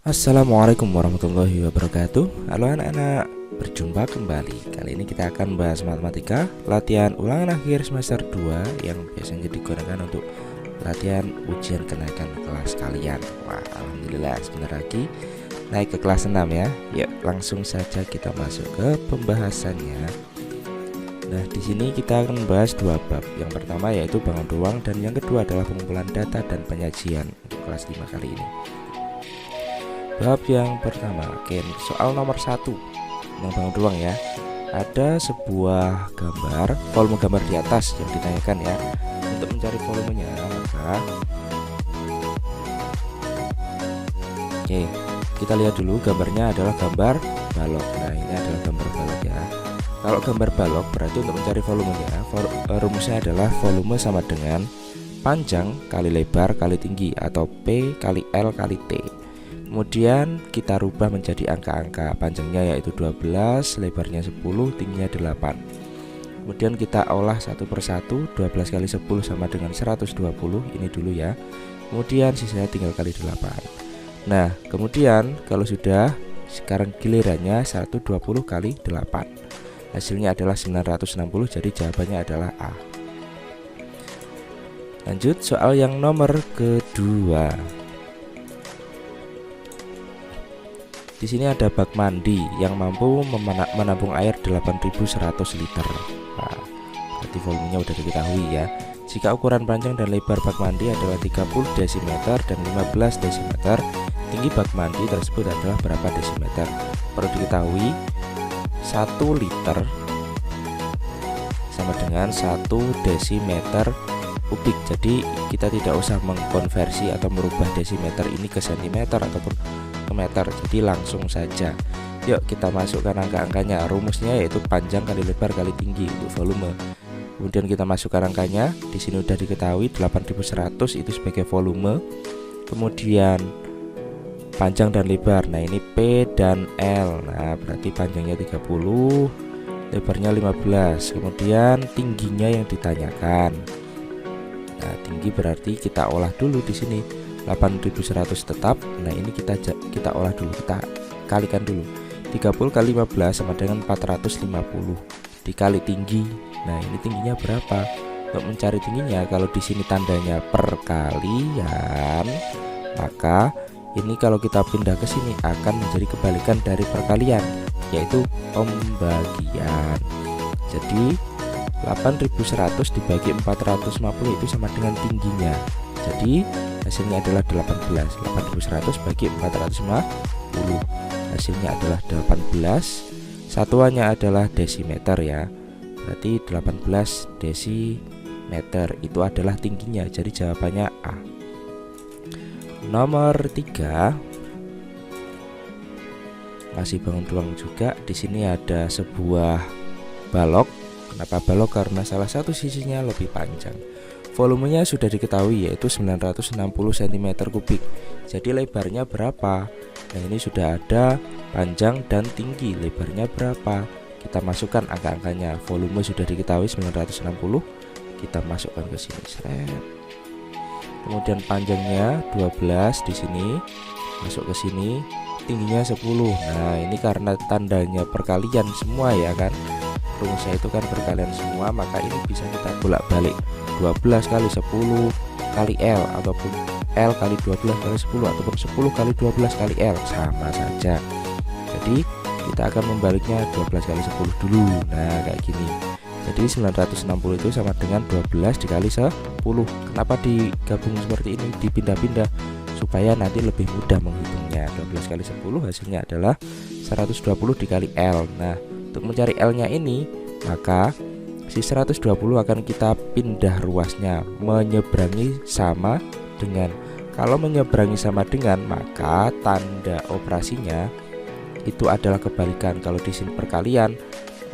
Assalamualaikum warahmatullahi wabarakatuh. Halo anak-anak, berjumpa kembali. Kali ini kita akan bahas matematika latihan ulangan akhir semester 2 yang biasanya digunakan untuk latihan ujian kenaikan kelas kalian. Wah, alhamdulillah sebentar lagi naik ke kelas 6 ya. Yuk, langsung saja kita masuk ke pembahasannya. Nah, di sini kita akan membahas dua bab. Yang pertama yaitu bangun ruang dan yang kedua adalah pengumpulan data dan penyajian untuk kelas 5 kali ini. Bab yang pertama, oke, soal nomor 1 yang bangun ruang ya. Ada sebuah gambar, volume gambar di atas yang ditanyakan ya. Untuk mencari volumenya maka oke, kita lihat dulu gambarnya adalah gambar balok. Nah, ini adalah gambar balok ya. Kalau gambar balok berarti untuk mencari volumenya rumusnya adalah volume sama dengan panjang kali lebar kali tinggi atau P kali L kali T. Kemudian kita rubah menjadi angka-angka, panjangnya yaitu 12, lebarnya 10, tingginya 8. Kemudian kita olah satu persatu, 12 kali 10 sama dengan 120, ini dulu ya. Kemudian sisanya tinggal kali 8. Nah, kemudian kalau sudah, sekarang gilirannya 120 kali 8. Hasilnya adalah 960, jadi jawabannya adalah A. Lanjut soal yang nomor kedua. Di sini ada bak mandi yang mampu menampung air 8.100 liter. Nah, berarti volumenya udah diketahui ya. Jika ukuran panjang dan lebar bak mandi adalah 30 desimeter dan 15 desimeter, tinggi bak mandi tersebut adalah berapa desimeter? Perlu diketahui 1 liter sama dengan 1 desimeter kubik. Jadi kita tidak usah mengkonversi atau merubah desimeter ini ke sentimeter ataupun ke meter, jadi langsung saja. Yuk kita masukkan angka-angkanya. Rumusnya yaitu panjang kali lebar kali tinggi untuk volume. Kemudian kita masukkan angkanya. Di sini udah diketahui 8.100 itu sebagai volume. Kemudian panjang dan lebar. Nah, ini P dan L. Nah, berarti panjangnya 30, lebarnya 15. Kemudian tingginya yang ditanyakan. Nah, tinggi berarti kita olah dulu di sini. 8.100 tetap. Nah, ini kita olah dulu, kita kalikan dulu. 30 kali 15 sama dengan 450 dikali tinggi. Nah, ini tingginya berapa? Untuk mencari tingginya, kalau di sini tandanya perkalian, maka ini kalau kita pindah ke sini akan menjadi kebalikan dari perkalian, yaitu pembagian. Jadi 8.100 dibagi 450 itu sama dengan tingginya. Jadi hasilnya adalah 18. 8.100 bagi 450 hasilnya adalah 18. Satuannya adalah desimeter ya. Berarti 18 desimeter itu adalah tingginya. Jadi jawabannya A. Nomor 3 masih bangun ruang juga. Di sini ada sebuah balok. Kenapa balok? Karena salah satu sisinya lebih panjang. Volumenya sudah diketahui yaitu 960 cm3. Jadi lebarnya berapa? Nah, ini sudah ada panjang dan tinggi. Lebarnya berapa? Kita masukkan angka-angkanya. Volume sudah diketahui 960. Kita masukkan ke sini. Kemudian panjangnya 12 di sini. Masuk ke sini. Tingginya 10. Nah, ini karena tandanya perkalian semua ya kan. Rumusnya itu kan perkalian semua, maka ini bisa kita bolak-balik 12 kali 10 kali L ataupun L kali 12 kali 10 ataupun 10 kali 12 kali L, sama saja. Jadi kita akan membaliknya 12 kali 10 dulu. Nah, kayak gini. Jadi 960 itu sama dengan 12 dikali 10. Kenapa digabung seperti ini, dipindah-pindah? Supaya nanti lebih mudah menghitungnya. 12 kali 10 hasilnya adalah 120 dikali L. Nah, untuk mencari L-nya ini, maka si 120 akan kita pindah ruasnya menyeberangi sama dengan. Kalau menyeberangi sama dengan, maka tanda operasinya itu adalah kebalikan. Kalau di sini perkalian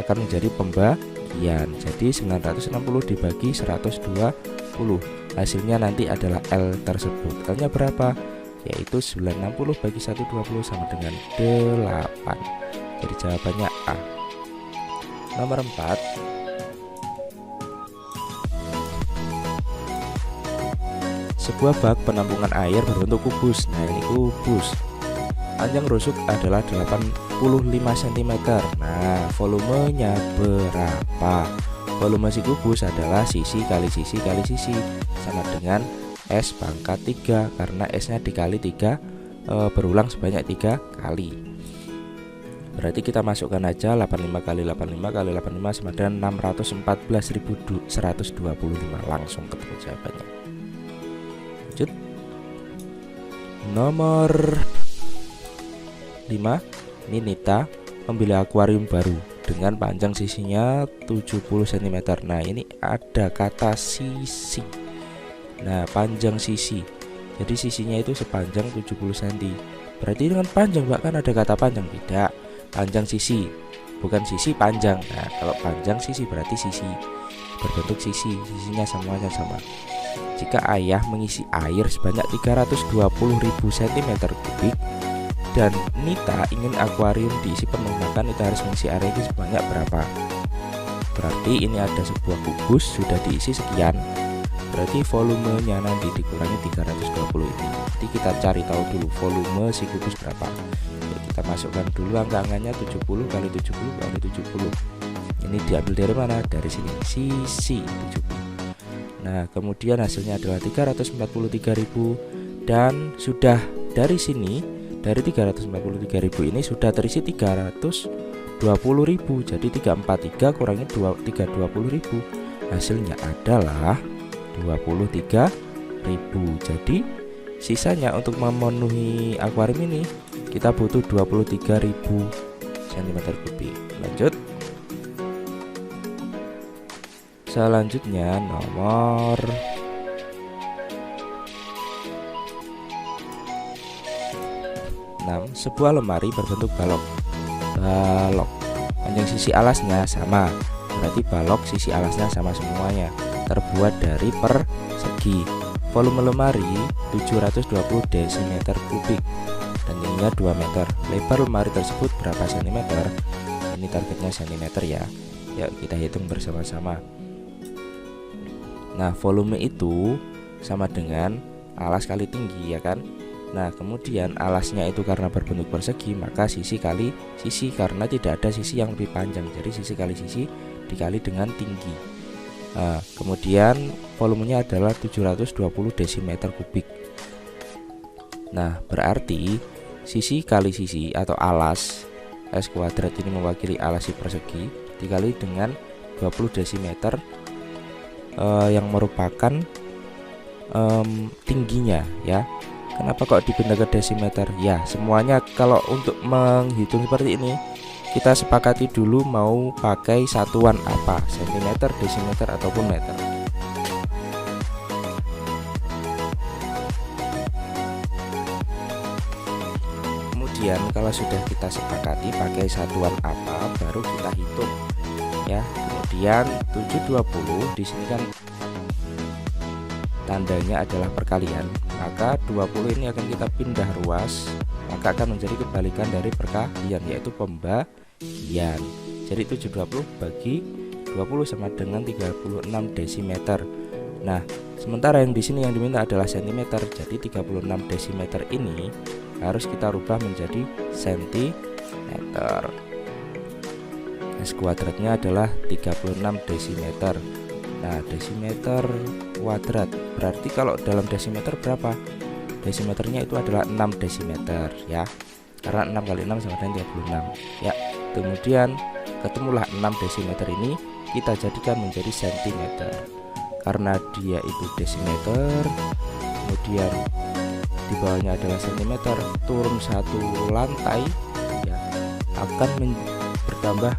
akan menjadi pembagian. Jadi 960 dibagi 120. Hasilnya nanti adalah L tersebut. L-nya berapa? Yaitu 960 bagi 120 sama dengan 8. Jadi jawabannya A. Nomor 4, sebuah bak penampungan air berbentuk kubus. Nah, ini kubus. Panjang rusuk adalah 85 cm. Nah, volumenya berapa? Volume si kubus adalah sisi kali sisi kali sisi, sama dengan S pangkat 3, karena S nya dikali 3 berulang sebanyak 3 kali. Berarti kita masukkan aja 85 kali 85 kali 85 sama dengan 614.125. Langsung ketemu jawabannya. Lanjut. Nomor 5. Ini Nita membeli akuarium baru dengan panjang sisinya 70 cm. Nah, ini ada kata sisi. Nah, panjang sisi. Jadi sisinya itu sepanjang 70 cm. Berarti dengan panjang, bahkan ada kata panjang, tidak. Panjang sisi, bukan sisi panjang. Nah, kalau panjang sisi berarti sisi berbentuk sisi, sisinya semuanya sama. Jika ayah mengisi air sebanyak 320.000 cm3 dan Nita ingin akuarium diisi penuh, maka Nita harus mengisi air ini sebanyak berapa? Berarti ini ada sebuah kubus sudah diisi sekian, berarti volumenya nanti dikurangi 320 ini. Jadi kita cari tahu dulu volume si kubus berapa. Jadi kita masukkan dulu angka-angkanya 70 kali 70 kali 70. Ini diambil dari mana? Dari sini, sisi 70. Nah, kemudian hasilnya adalah 343.000, dan sudah dari sini, dari 343.000 ini sudah terisi 320.000. Jadi 343 kurangi 320.000, hasilnya adalah 23.000. Jadi sisanya untuk memenuhi akuarium ini kita butuh 23.000 cm3. Lanjut. Selanjutnya nomor 6. Sebuah lemari berbentuk balok. Panjang sisi alasnya sama, berarti balok sisi alasnya sama semuanya, terbuat dari persegi. Volume lemari 720 cm3 dan tingginya 2 meter. Lebar lemari tersebut berapa cm? Ini targetnya cm ya. Yuk kita hitung bersama-sama. Nah, volume itu sama dengan alas kali tinggi, ya kan? Nah, kemudian alasnya itu karena berbentuk persegi, maka sisi kali sisi, karena tidak ada sisi yang lebih panjang. Jadi sisi kali sisi dikali dengan tinggi. Nah, kemudian volumenya adalah 720 desimeter kubik. Nah, berarti sisi kali sisi atau alas S kuadrat ini mewakili alas si persegi dikali dengan 20 desimeter yang merupakan tingginya, ya. Kenapa kok dipindah ke desimeter? Ya, semuanya kalau untuk menghitung seperti ini kita sepakati dulu mau pakai satuan apa, sentimeter, desimeter, ataupun meter. Kemudian kalau sudah kita sepakati pakai satuan apa, baru kita hitung, ya. Kemudian 720 di sini kan tandanya adalah perkalian, maka 20 ini akan kita pindah ruas, maka akan menjadi kebalikan dari perkalian, yaitu pembagian. Jadi 720 bagi 20 sama dengan 36 desimeter. Nah, sementara yang di sini yang diminta adalah cm, jadi 36 desimeter ini harus kita rubah menjadi cm. S kuadratnya adalah 36 desimeter. Nah, desimeter kuadrat berarti kalau dalam desimeter berapa? Desimeternya itu adalah 6 desimeter, ya. Karena 6 kali 6 sama dengan 36. Ya, kemudian ketemulah 6 desimeter ini kita jadikan menjadi sentimeter. Karena dia itu desimeter, kemudian di bawahnya adalah sentimeter, turun satu lantai, ya, akan bertambah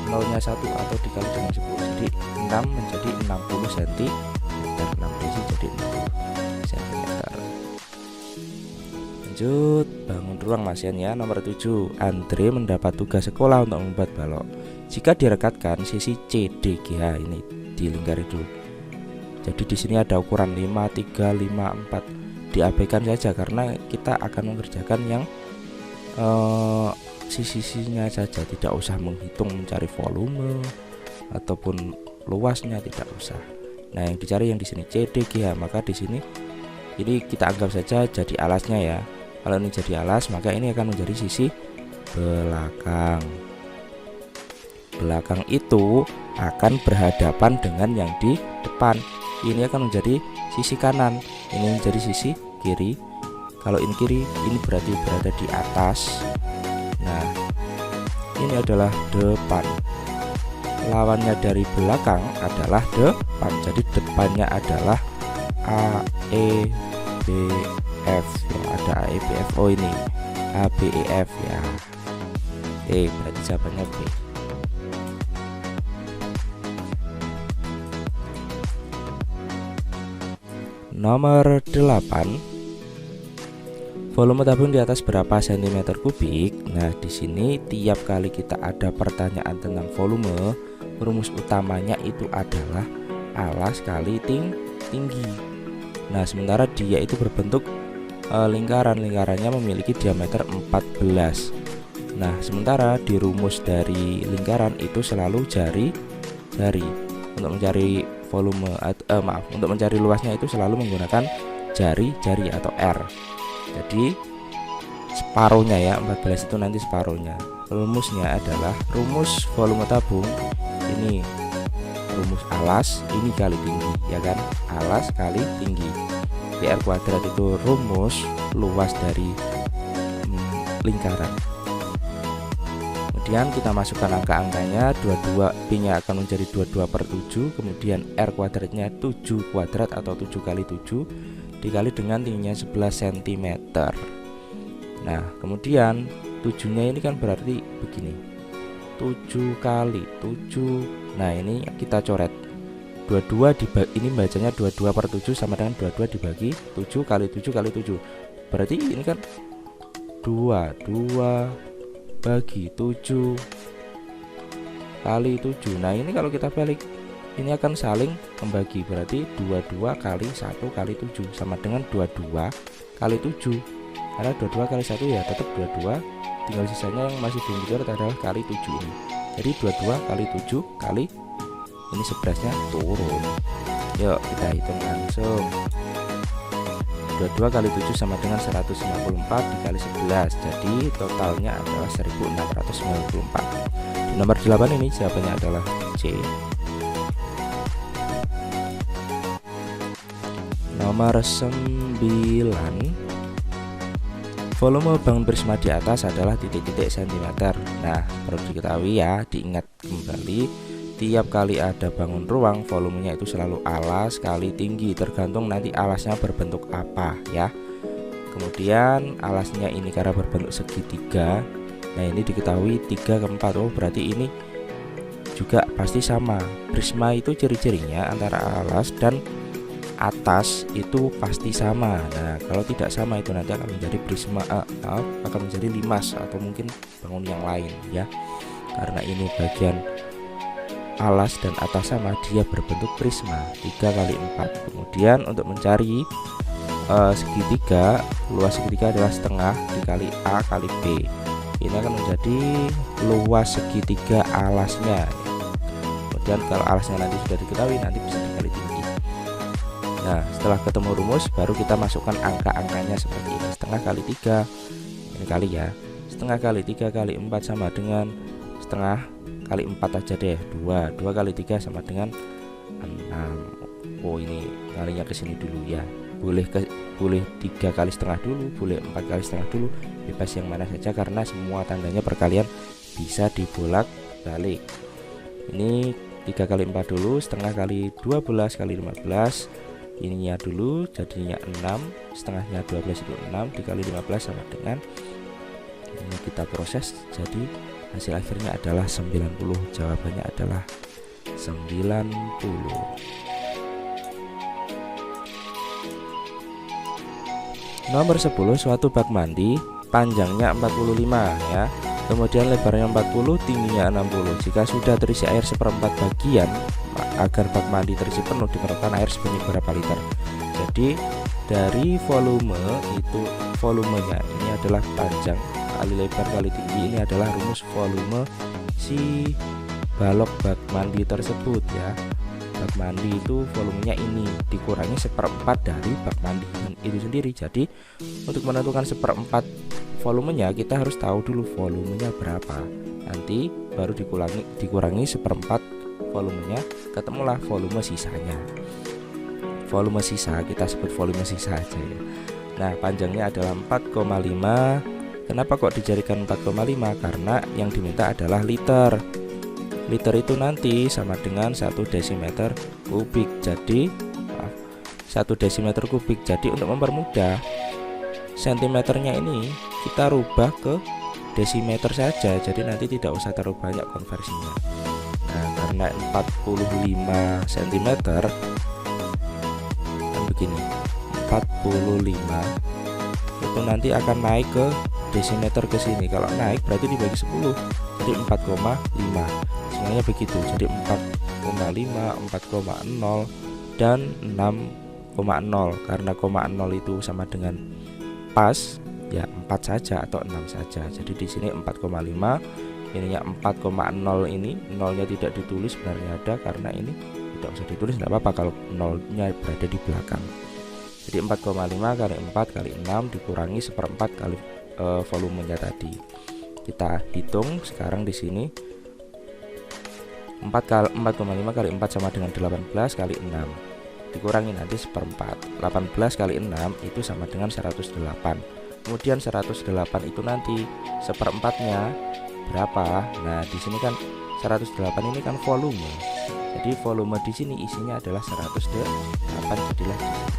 nolnya 1 atau dikali dengan 10. Jadi 6 menjadi 60 cm, 6 desi jadi 60 cm. Lanjut, bangun ruang Mas Yan, ya. Nomor 7. Andre mendapat tugas sekolah untuk membuat balok. Jika direkatkan sisi CDGH ini dilingkari dulu. Jadi di sini ada ukuran 5, 3, 5, 4. Diabaikan saja karena kita akan mengerjakan yang sisi-sisinya saja, tidak usah menghitung mencari volume ataupun luasnya, tidak usah. Nah, yang dicari yang di sini CDGH, maka di sini ini kita anggap saja jadi alasnya, ya. Kalau ini jadi alas, maka ini akan menjadi sisi belakang. Belakang itu akan berhadapan dengan yang di depan. Ini akan menjadi sisi kanan, ini menjadi sisi kiri. Kalau ini kiri, ini berarti berada di atas. Nah, ini adalah depan. Lawannya dari belakang adalah depan. Jadi depannya adalah A, E, B, F. Ya, ada A, E, B, F. Oh, ini A, B, E, F ya. Oke, berarti jawabannya B. Nomor 8. Volume tabung di atas berapa cm kubik? Nah, di sini tiap kali kita ada pertanyaan tentang volume, rumus utamanya itu adalah alas kali tinggi. Nah, sementara dia itu berbentuk lingkaran. Lingkarannya memiliki diameter 14. Nah, sementara di rumus dari lingkaran itu selalu jari. Untuk mencari volume untuk mencari luasnya itu selalu menggunakan jari atau R. Jadi separuhnya ya, 14 itu nanti separuhnya. Rumusnya adalah rumus volume tabung, ini rumus alas, ini kali tinggi ya kan, alas kali tinggi. PR kuadrat itu rumus luas dari lingkaran. Kemudian kita masukkan angka-angkanya, 22, P nya akan menjadi 22/7, kemudian R kuadratnya 7 kuadrat atau 7 kali 7 dikali dengan tingginya 11 cm. Nah, kemudian 7 nya ini kan berarti begini, 7 kali 7. Nah, ini kita coret 22 dibagi, ini bacanya 22/7 sama dengan 22 dibagi 7 kali 7 kali 7. Berarti ini kan 2 bagi 7 kali 7. Nah, ini kalau kita balik, ini akan saling membagi, berarti 22 kali 1 kali 7 sama dengan 22 kali 7. Karena 22 kali 1 ya tetap 22, tinggal sisanya yang masih belum dicoret adalah kali 7 ini. Jadi 22 kali 7 kali ini 11-nya turun. Yuk kita hitung langsung. 22 kali 7 sama dengan 154 dikali 11, jadi totalnya adalah 1694. Di nomor 8 ini jawabannya adalah C. Nomor 9. Volume bangun prisma di atas adalah titik-titik cm. Nah, perlu diketahui ya, diingat kembali, tiap kali ada bangun ruang, volumenya itu selalu alas kali tinggi, tergantung nanti alasnya berbentuk apa ya. Kemudian alasnya ini karena berbentuk segitiga, nah ini diketahui 3/4. Oh, berarti ini juga pasti sama. Prisma itu ciri-cirinya antara alas dan atas itu pasti sama. Nah, kalau tidak sama itu nanti akan menjadi prisma akan menjadi limas atau mungkin bangun yang lain ya. Karena ini bagian alas dan atas sama, dia berbentuk prisma 3 kali 4. Kemudian untuk mencari segitiga, luas segitiga adalah setengah dikali A kali B. Ini akan menjadi luas segitiga alasnya. Kemudian kalau alasnya nanti sudah diketahui, nanti bisa dikali tinggi. Nah, setelah ketemu rumus baru kita masukkan angka-angkanya seperti ini. Setengah kali 3, ini kali ya, setengah kali 3 kali 4 sama dengan setengah kali 4 aja deh, 2 kali 3 sama dengan 6. Oh, ini kalinya ke sini dulu ya. Boleh 3 kali setengah dulu, boleh 4 kali setengah dulu, bebas yang mana saja karena semua tandanya perkalian bisa dibolak-balik. Ini 3 kali 4 dulu, setengah kali 12 kali 15. Ininya dulu jadinya 6, setengahnya 12 itu 6 dikali 15 sama dengan ini, kita proses jadi hasil akhirnya adalah 90. Jawabannya adalah 90. Nomor 10. Suatu bak mandi panjangnya 45 ya, kemudian lebarnya 40, tingginya 60. Jika sudah terisi air 1/4 bagian, agar bak mandi terisi penuh diperlukan air sebanyak berapa liter? Jadi dari volume itu, volumenya ini adalah panjang kali lebar kali tinggi, ini adalah rumus volume si balok bak mandi tersebut ya. bak mandi itu volumenya ini dikurangi 1/4 dari bak mandi itu sendiri. Jadi untuk menentukan 1/4 volumenya kita harus tahu dulu volumenya berapa, nanti baru dikurangi 1/4 volumenya, ketemulah volume sisanya. Volume sisa kita sebut volume sisa aja ya. Nah, panjangnya adalah 4,5. Kenapa kok dijadikan 4,5? Karena yang diminta adalah liter. Liter itu nanti sama dengan 1 desimeter kubik. Jadi 1 desimeter kubik. Jadi untuk mempermudah, sentimeternya ini kita rubah ke desimeter saja. Jadi nanti tidak usah terlalu banyak konversinya. Nah, karena 45 cm kan begini. 45 itu nanti akan naik ke desimeter ke sini. Kalau naik berarti dibagi 10, jadi 4,5. Sebenarnya begitu. Jadi 4,5, 4,0 dan 6,0. Karena 0 itu sama dengan pas, ya 4 saja atau 6 saja. Jadi di sini 4,5, ininya 4,0, ini nolnya tidak ditulis, sebenarnya ada karena ini tidak usah ditulis, tidak apa-apa kalau nolnya berada di belakang. Jadi 4,5 kali 4 kali 6 dikurangi 1/4 kali volumenya tadi. Kita hitung sekarang di sini. 4,5 kali 4 sama dengan 18 kali 6. Dikurangi nanti 1/4. 18 kali 6 itu sama dengan 108. Kemudian 108 itu nanti 1/4-nya berapa? Nah, di sini kan 108 ini kan volume. Jadi volume di sini isinya adalah 108, jadilah di sini.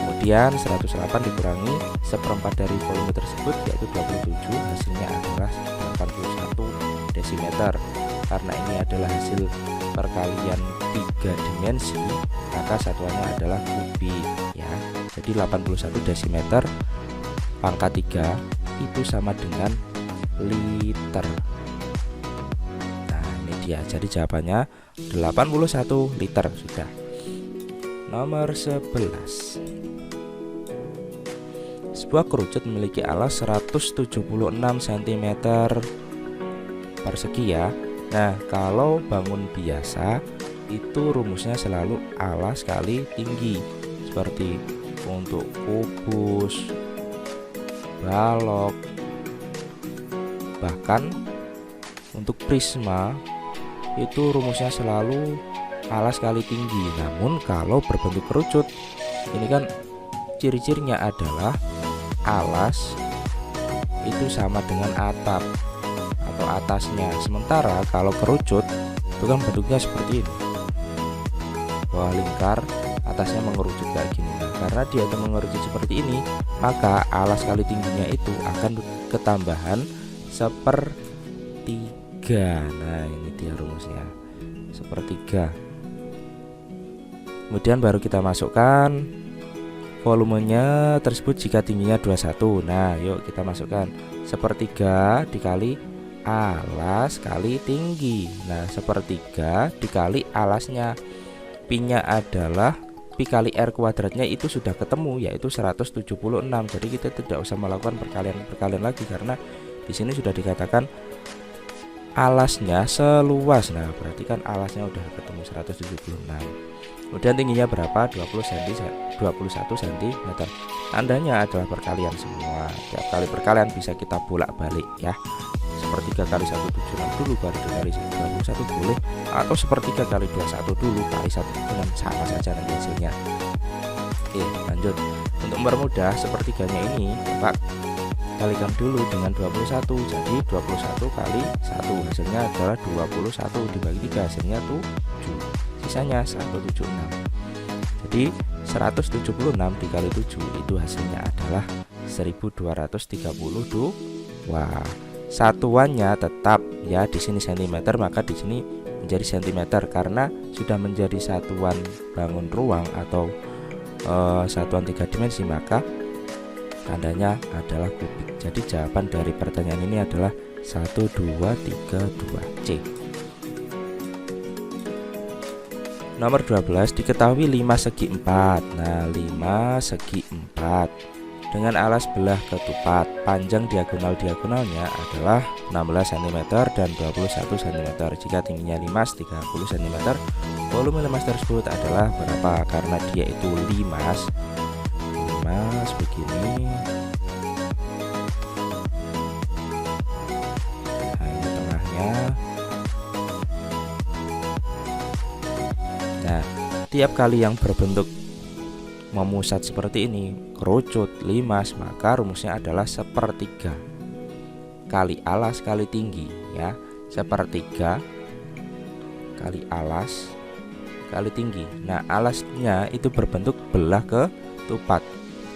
Kemudian 108 dikurangi 1/4 dari volume tersebut yaitu 27, hasilnya adalah 81 desimeter. Karena ini adalah hasil perkalian 3 dimensi, maka satuannya adalah kubik ya. Jadi 81 desimeter pangkat 3 itu sama dengan liter. Nah, ini dia. Jadi jawabannya 81 liter sudah. Nomor 11. Sebuah kerucut memiliki alas 176 cm persegi ya. Nah, kalau bangun biasa itu rumusnya selalu alas kali tinggi. Seperti untuk kubus, balok, bahkan untuk prisma itu rumusnya selalu alas kali tinggi. Namun kalau berbentuk kerucut, ini kan ciri-cirinya adalah alas itu sama dengan atap atau atasnya. Sementara kalau kerucut itu kan bentuknya seperti ini, bawah lingkar, atasnya mengerucut kayak gini. Nah, karena dia itu mengerucut seperti ini, maka alas kali tingginya itu akan ketambahan 1/3. Nah, ini dia rumusnya, 1/3. Kemudian baru kita masukkan volumenya tersebut jika tingginya 21. Nah, yuk kita masukkan 1/3 dikali alas kali tinggi. Nah, 1/3 dikali alasnya, pi-nya adalah pi kali r kuadratnya itu sudah ketemu, yaitu 176. Jadi kita tidak usah melakukan perkalian lagi karena di sini sudah dikatakan alasnya seluas. Nah, berarti kan alasnya udah ketemu 176. Kemudian tingginya berapa? 21 cm. Tandanya adalah perkalian semua. Tiap kali perkalian bisa kita bolak-balik ya. 1/3 kali 176 dulu baru dikali 21 boleh, atau 1/3 kali 21 dulu kali 1 dengan sama saja nanti hasilnya. Oke, lanjut. Untuk mempermudah, 1/3-nya ini Pak kalikan dulu dengan 21. Jadi 21 kali 1 hasilnya adalah 21, dibagi 3 hasilnya 7. Sisanya 176. Jadi 176 dikali 7 itu hasilnya adalah 1232. Wah, satuannya tetap ya di sini cm, maka di sini menjadi cm karena sudah menjadi satuan bangun ruang atau satuan 3 dimensi, maka tandanya adalah kubik. Jadi jawaban dari pertanyaan ini adalah 1232C. Nomor 12, diketahui 5 segi 4. Nah, 5 segi 4 dengan alas belah ketupat. Panjang diagonal-diagonalnya adalah 16 cm dan 21 cm. Jika tingginya limas 30 cm, volume limas tersebut adalah berapa? Karena dia itu limas begini. Nah, ini tengahnya. Nah, tiap kali yang berbentuk memusat seperti ini, kerucut, limas, maka rumusnya adalah sepertiga kali alas kali tinggi ya. Sepertiga kali alas kali tinggi. Nah, alasnya itu berbentuk belah ketupat.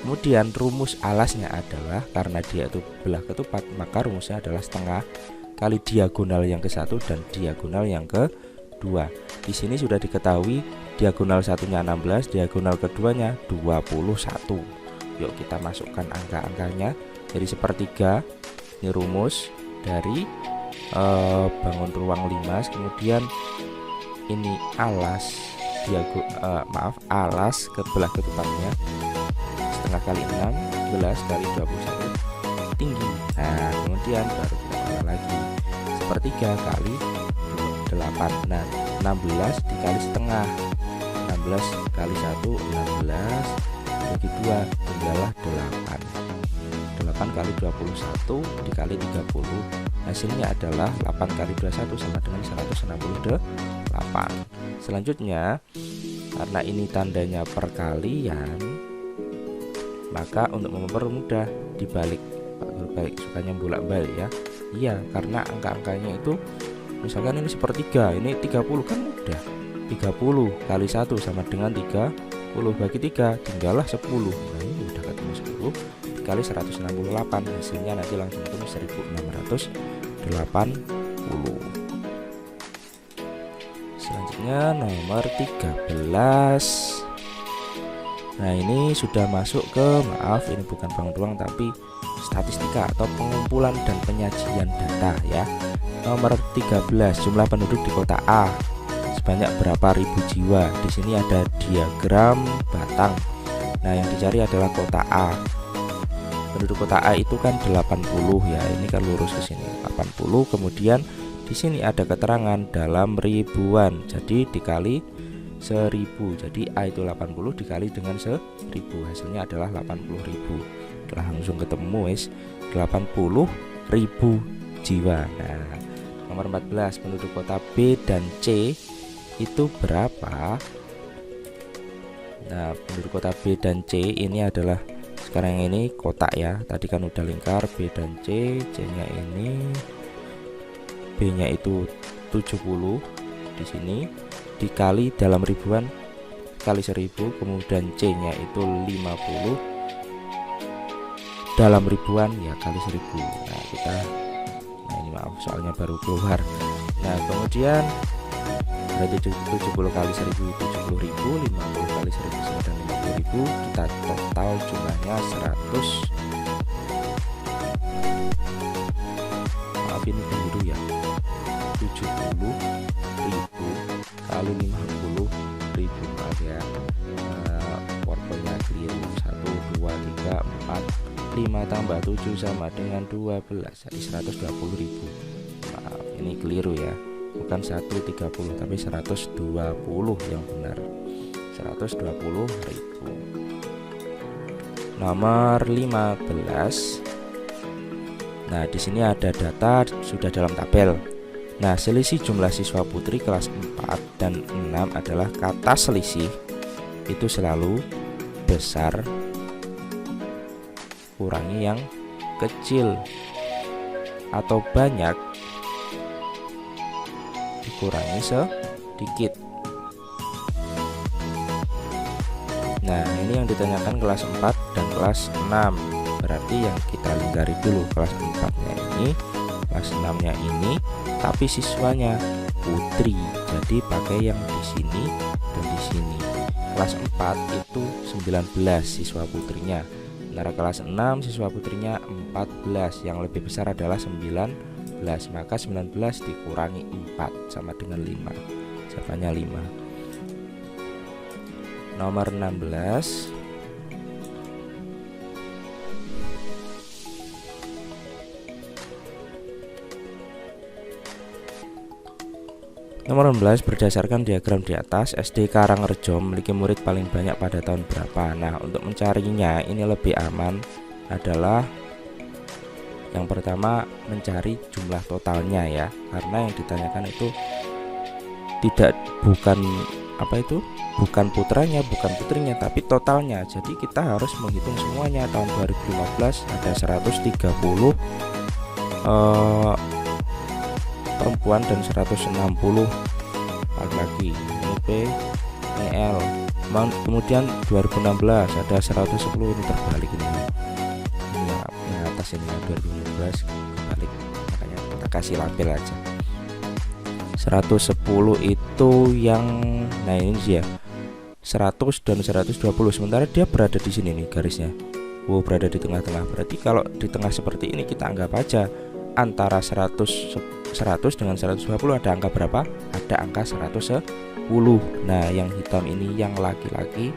Kemudian rumus alasnya adalah, karena dia itu belah ketupat, maka rumusnya adalah setengah kali diagonal yang ke satu dan diagonal yang kedua. Di sini sudah diketahui diagonal satunya 16, diagonal keduanya 21. Yuk kita masukkan angka-angkanya. Jadi sepertiga ini rumus dari bangun ruang limas. Kemudian ini alas alas belah ketupatnya setengah kali 16 kali 21 tinggi. Nah, kemudian baru kita olah lagi sepertiga kali 8. Nah, 16 dikali setengah, 16 kali 1 16 bagi 2 tinggallah 8 kali 21 dikali 30, hasilnya adalah 8 kali 21 sama dengan 168. Selanjutnya, karena ini tandanya perkalian, maka untuk mempermudah dibalik. Sukanya bolak-balik ya. Iya, karena angka-angkanya itu misalkan ini sepertiga, ini 30 kan mudah. 30 kali 1 sama dengan 30 bagi 3 tinggallah 10. Nah, ini udah ketemu 10 dikali 168, hasilnya nanti langsung ketemu 1680. Selanjutnya nomor 13. Nah, ini sudah masuk ke, maaf ini bukan bangun ruang tapi statistika atau pengumpulan dan penyajian data ya. Nomor 13, jumlah penduduk di kota A sebanyak berapa ribu jiwa. Di sini ada diagram batang. Nah, yang dicari adalah kota A. Penduduk kota A itu kan 80 ya. Ini kan lurus ke sini 80. Kemudian di sini ada keterangan dalam ribuan. Jadi dikali 1000. Jadi A itu 80 dikali dengan 1000. Hasilnya adalah 80.000. Langsung ketemu wis 80.000 jiwa. Nah, nomor 14, penduduk kota B dan C itu berapa? Nah, penduduk kota B dan C ini adalah sekarang ini kotak ya. Tadi kan udah lingkar B dan C, C-nya ini, B-nya itu 70 di sini dikali dalam ribuan kali 1000, kemudian C-nya itu 50 dalam ribuan ya kali 1000. Nah, ini maaf soalnya baru keluar. Nah, kemudian berarti 70 kali 1000 70.000, 50 kali 1000 sama dengan 50.000. Kita total jumlahnya 100. Maaf ini keliru ya. 70.000 kali 50.000, maaf ya. Powerpointnya keliru. 1 2 3 4 5 tambah 7 sama dengan 12, jadi 120.000. Maaf ini keliru ya, bukan 130 tapi 120 yang benar, 120.000. Nomor 15. Nah, di sini ada data sudah dalam tabel. Nah, selisih jumlah siswa putri kelas 4 dan 6 adalah kata selisih itu selalu besar kurangi yang kecil atau banyak dikurangi sedikit. Nah, ini yang ditanyakan kelas 4 dan kelas 6. Berarti yang kita lingkari dulu kelas 4-nya ini, kelas 6-nya ini, tapi siswanya putri. Jadi pakai yang di sini dan di sini. Kelas 4 itu 19 siswa putrinya. Sementara kelas 6 siswa putrinya 14, yang lebih besar adalah 19, maka 19 dikurangi 4 sama dengan 5, jawabannya 5. Nomor 16. Nomor 16, berdasarkan diagram di atas, SD Karangrejo memiliki murid paling banyak pada tahun berapa? Nah, untuk mencarinya ini lebih aman adalah yang pertama mencari jumlah totalnya ya, karena yang ditanyakan itu bukan putranya, bukan putrinya, tapi totalnya. Jadi kita harus menghitung semuanya. Tahun 2015 ada 130 perempuan dan 160 laki-laki. Ini P, ini L. Kemudian 2016 ada 110, ini terbalik ini. Ini yang atas ini 2015 kebalik, makanya kita kasih label aja. 110 itu yang, nah ini dia 100 dan 120, sementara dia berada di sini nih garisnya. Berada di tengah-tengah. Berarti kalau di tengah seperti ini kita anggap aja antara 100 dengan 120 ada angka berapa? Ada angka 110. Nah, yang hitam ini yang laki-laki,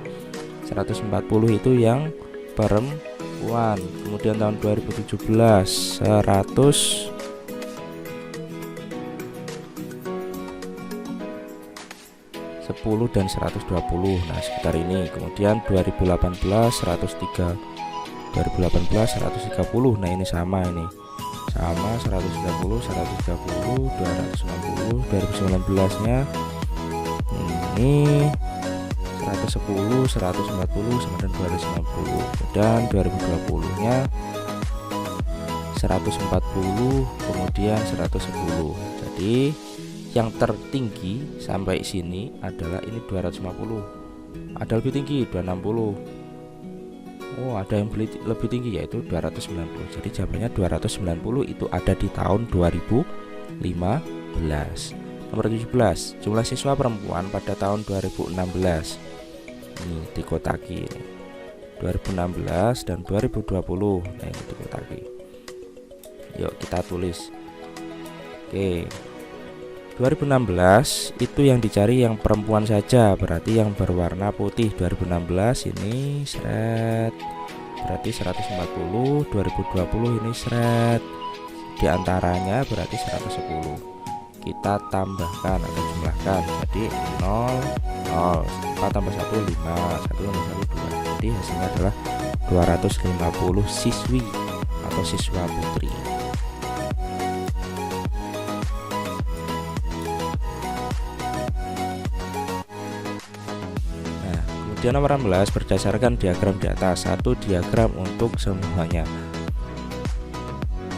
140 itu yang perempuan. Kemudian tahun 2017 110 dan 120. Nah, sekitar ini. Kemudian 2018 103, 2018 130. Nah, ini sama ini. Sama 130, 130, 260. 2019-nya ini 110, 140 sama dan 290. Dan 2020-nya 140 kemudian 110. Jadi yang tertinggi sampai sini adalah ini 250. Ada lebih tinggi 260. Oh, ada yang lebih tinggi yaitu 290. Jadi jawabannya 290 itu ada di tahun 2015. Nomor 17, jumlah siswa perempuan pada tahun 2016. Ini dikotaki. 2016 dan 2020. Nah, ini dikotaki. Yuk kita tulis. Oke. 2016 itu yang dicari yang perempuan saja, berarti yang berwarna putih. 2016 ini seret, berarti 140. 2020 ini seret, diantaranya berarti 110. Kita tambahkan atau jumlahkan, jadi 0, 0, 4 tambah 1, 5, 1 tambah 1, 2. Jadi hasilnya adalah 250 siswi atau siswa putri. Kemudian nomor 16, berdasarkan diagram di atas, satu diagram untuk semuanya.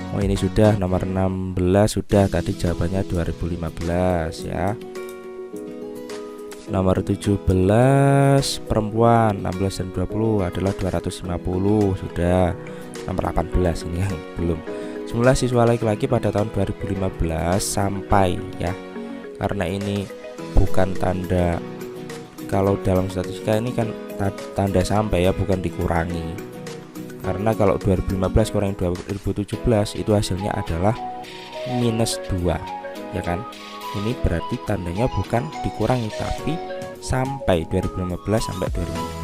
Oh, ini sudah nomor 16 sudah, tadi jawabannya 2015 ya. Nomor 17 perempuan 16 dan 20 adalah 250 sudah. Nomor 18 ini yang belum. Jumlah siswa laki-laki pada tahun 2015 sampai ya. Karena ini bukan tanda, kalau dalam statistika ini kan tanda sampai ya, bukan dikurangi. Karena kalau 2015 kurangi 2017 itu hasilnya adalah -2 ya kan. Ini berarti tandanya bukan dikurangi tapi sampai 2015 sampai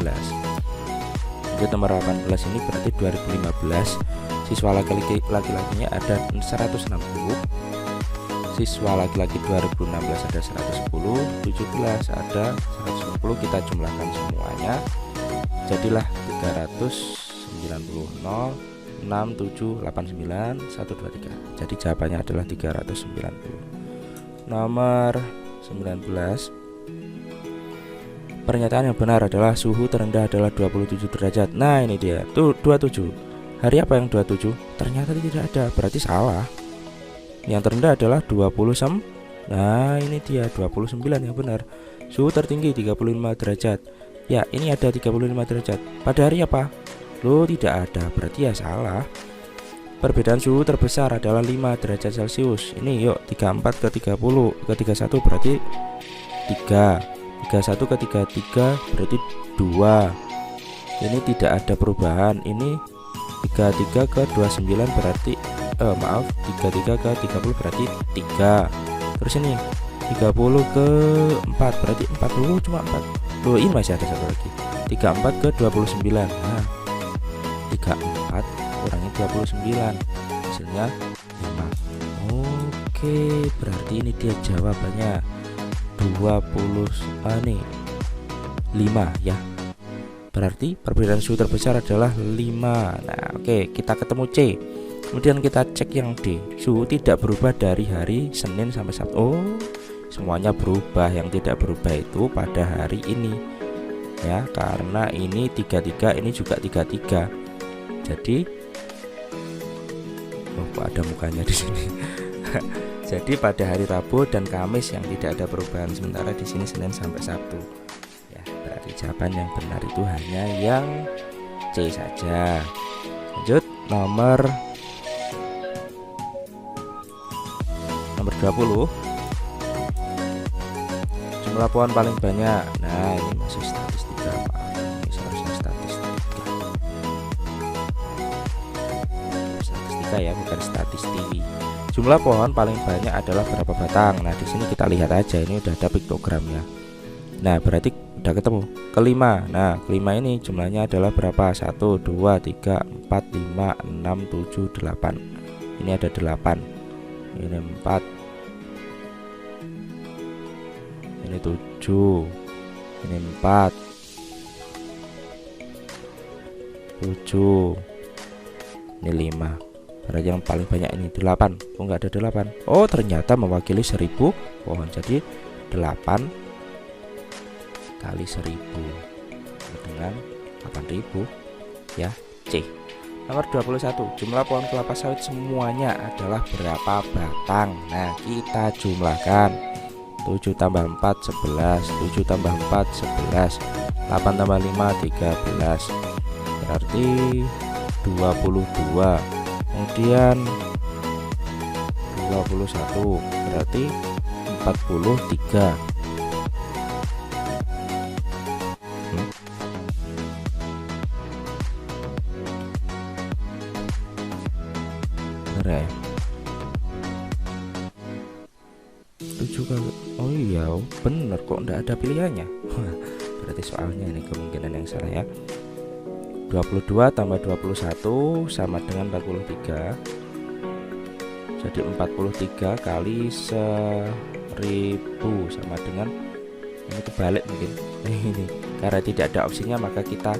2015. Jadi nomor 18 ini berarti 2015 siswa laki-lakinya ada 160, siswa laki-laki 2016 ada 110, 17 ada 110. Kita jumlahkan semuanya, jadilah 390, 0, 6, 7, 8, 9, 1, 2, 3. Jadi jawabannya adalah 390. Nomor 19, pernyataan yang benar adalah suhu terendah adalah 27 derajat. Nah ini dia, tuh 27. Hari apa yang 27? Ternyata tidak ada, berarti salah. Yang terendah adalah 29. Nah ini dia 29 yang benar. Suhu tertinggi 35 derajat. Ya ini ada 35 derajat. Pada hari apa? Loh tidak ada, berarti ya salah. Perbedaan suhu terbesar adalah 5 derajat Celcius. Ini yuk 34 ke 30 ke 31 berarti 3, 31 ke 33 berarti 2. Ini tidak ada perubahan. Ini 33 ke 29 berarti 33 ke 30 berarti 3. Terus ini 30 ke 4 berarti 40, cuma 4. Loh ini masih ada satu lagi, 34 ke 29. Nah 34 kurangi 29 hasilnya 5. Oke, berarti ini dia jawabannya. nih 5 ya. Berarti perbedaan suhu terbesar adalah 5. Nah, oke, kita ketemu C. Kemudian kita cek yang D. Suhu tidak berubah dari hari Senin sampai Sabtu. Oh, semuanya berubah. Yang tidak berubah itu pada hari ini. Ya, karena ini 33, ini juga 33. Jadi kok ada mukanya di sini. Jadi pada hari Rabu dan Kamis yang tidak ada perubahan, sementara di sini Senin sampai Sabtu. Ya, berarti jawaban yang benar itu hanya yang C saja. Lanjut nomor 20. Jumlah pohon paling banyak. Nah, ini masih statistika, Pak. Ini seharusnya statistika ya, bukan statistik. Jumlah pohon paling banyak adalah berapa batang? Nah, di sini kita lihat aja, ini udah ada piktogramnya. Nah, berarti udah ketemu. Kelima. Nah, kelima ini jumlahnya adalah berapa? 1, 2, 3, 4, 5, 6, 7, 8. Ini ada 8. Ini 4. Ini 7. Ini 4. 7. Ini 5. Berarti yang paling banyak ini 8. Oh, enggak ada 8. Oh, ternyata mewakili 1000 pohon. Jadi 8 kali 1000 dengan 8000 ya. C. Nomor 21. Jumlah pohon kelapa sawit semuanya adalah berapa batang? Nah, kita jumlahkan. 7 tambah 4 11. 7 tambah 4 11. 8 tambah 5 13. Berarti 22. Kemudian 21 berarti 43. Bener ya? 7 kali. Oh iya, bener kok, enggak ada pilihannya. Berarti soalnya ini kemungkinan yang salah ya. 22 tambah 21 sama dengan 43. Jadi 43 kali 1000 sama dengan, ini kebalik mungkin. Ini karena tidak ada opsinya maka kita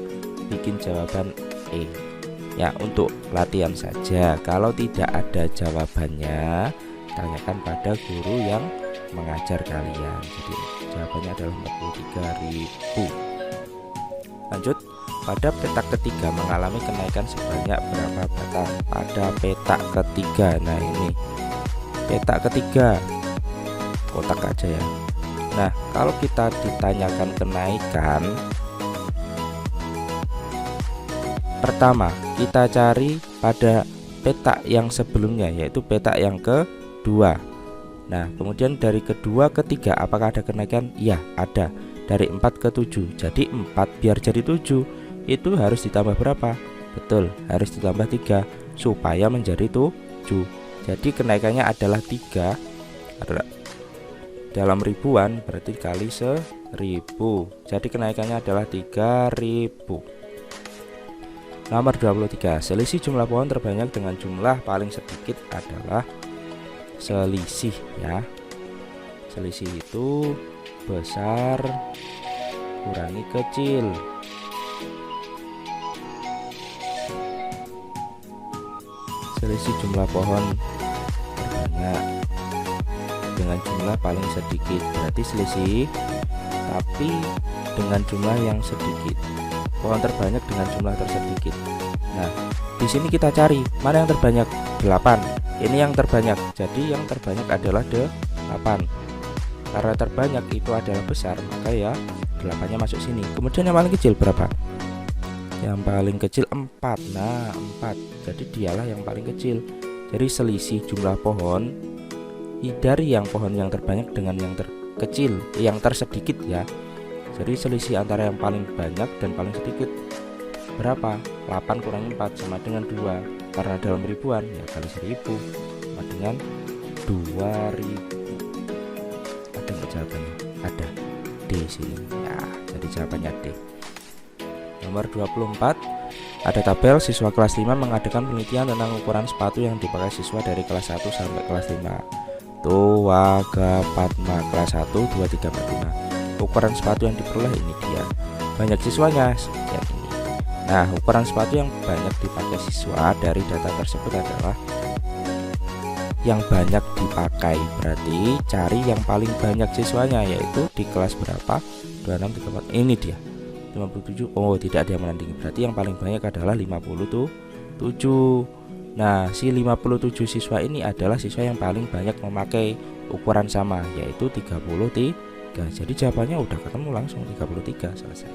bikin jawaban E. Ya, untuk latihan saja. Kalau tidak ada jawabannya, tanyakan pada guru yang mengajar kalian. Jadi jawabannya adalah 43.000. Lanjut. Pada petak ketiga mengalami kenaikan sebanyak berapa batang? Pada petak ketiga. Nah, ini petak ketiga, kotak aja ya. Nah, kalau kita ditanyakan kenaikan, pertama kita cari pada petak yang sebelumnya, yaitu petak yang kedua. Nah, kemudian dari kedua ke tiga apakah ada kenaikan? Iya, ada. Dari 4 ke 7. Jadi 4 biar jadi 7 itu harus ditambah berapa? Betul, harus ditambah 3 supaya menjadi 7. Jadi kenaikannya adalah 3 adalah dalam ribuan, berarti kali 1000. Jadi kenaikannya adalah 3000. Nomor 23. Selisih jumlah pohon terbanyak dengan jumlah paling sedikit adalah selisih ya. Selisih itu besar kurangi kecil. Selisih jumlah pohon terbanyak dengan jumlah paling sedikit, berarti selisih tapi dengan jumlah yang sedikit. Pohon terbanyak dengan jumlah tersedikit. Nah, di sini kita cari mana yang terbanyak. 8. Ini yang terbanyak. Jadi yang terbanyak adalah 8. Karena terbanyak itu adalah besar, maka ya 8-nya masuk sini. Kemudian yang paling kecil berapa? Yang paling kecil 4. Nah, 4. Jadi dialah yang paling kecil. Jadi selisih jumlah pohon dari yang pohon yang terbanyak dengan yang terkecil, yang tersedikit ya. Jadi selisih antara yang paling banyak dan paling sedikit berapa? 8 kurangi 4 sama dengan 2. Karena dalam ribuan ya kali 1000 sama dengan 2000. Ada nggak jawabannya? Ada. D sini. Ya, jadi jawabannya D. Nomor 24. Ada tabel siswa kelas 5 mengadakan penelitian tentang ukuran sepatu yang dipakai siswa dari kelas 1 sampai kelas 5. Tua Gapatma kelas 1 2 3 4 5. Ukuran sepatu yang diperoleh ini dia. Banyak siswanya sekian ini. Nah, ukuran sepatu yang banyak dipakai siswa dari data tersebut adalah yang banyak dipakai. Berarti cari yang paling banyak siswanya, yaitu di kelas berapa? 26 34. Ini dia. 57. Oh, tidak ada yang menandingi. Berarti yang paling banyak adalah 57. Nah, si 57 siswa ini adalah siswa yang paling banyak memakai ukuran sama, yaitu 33. Jadi jawabannya udah ketemu langsung, 33. Selesai.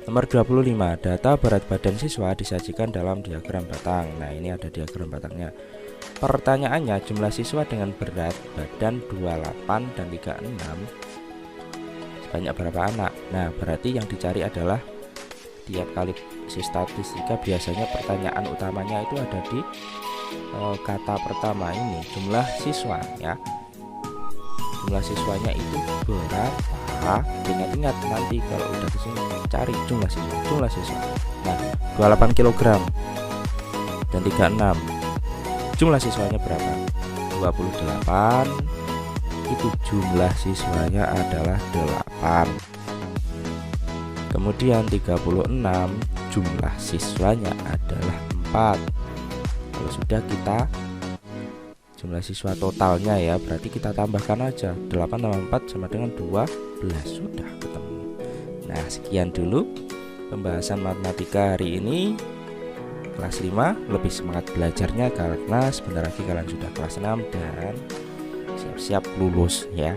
Nomor 25, data berat badan siswa disajikan dalam diagram batang. Nah, ini ada diagram batangnya. Pertanyaannya, jumlah siswa dengan berat badan 28 dan 36 sebanyak berapa anak? Nah, berarti yang dicari adalah tiap kali si statistika biasanya pertanyaan utamanya itu ada di kata pertama ini, jumlah siswa ya. Jumlah siswanya itu berapa? Ingat-ingat nanti kalau udah kesini cari jumlah siswa. Nah, 28 kg dan 36. Jumlah siswanya berapa? 28. Itu jumlah siswanya adalah 8. Kemudian 36, jumlah siswanya adalah 4. Kalau sudah kita jumlah siswa totalnya ya, berarti kita tambahkan aja 8 tambah 4 sama dengan 12. Sudah ketemu. Nah, sekian dulu pembahasan matematika hari ini. Kelas 5 lebih semangat belajarnya karena sebentar lagi kalian sudah kelas 6 dan siap-siap lulus ya.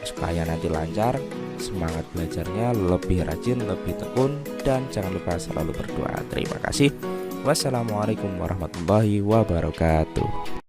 Supaya nanti lancar, semangat belajarnya, lebih rajin, lebih tekun, dan jangan lupa selalu berdoa. Terima kasih. Wassalamualaikum warahmatullahi wabarakatuh.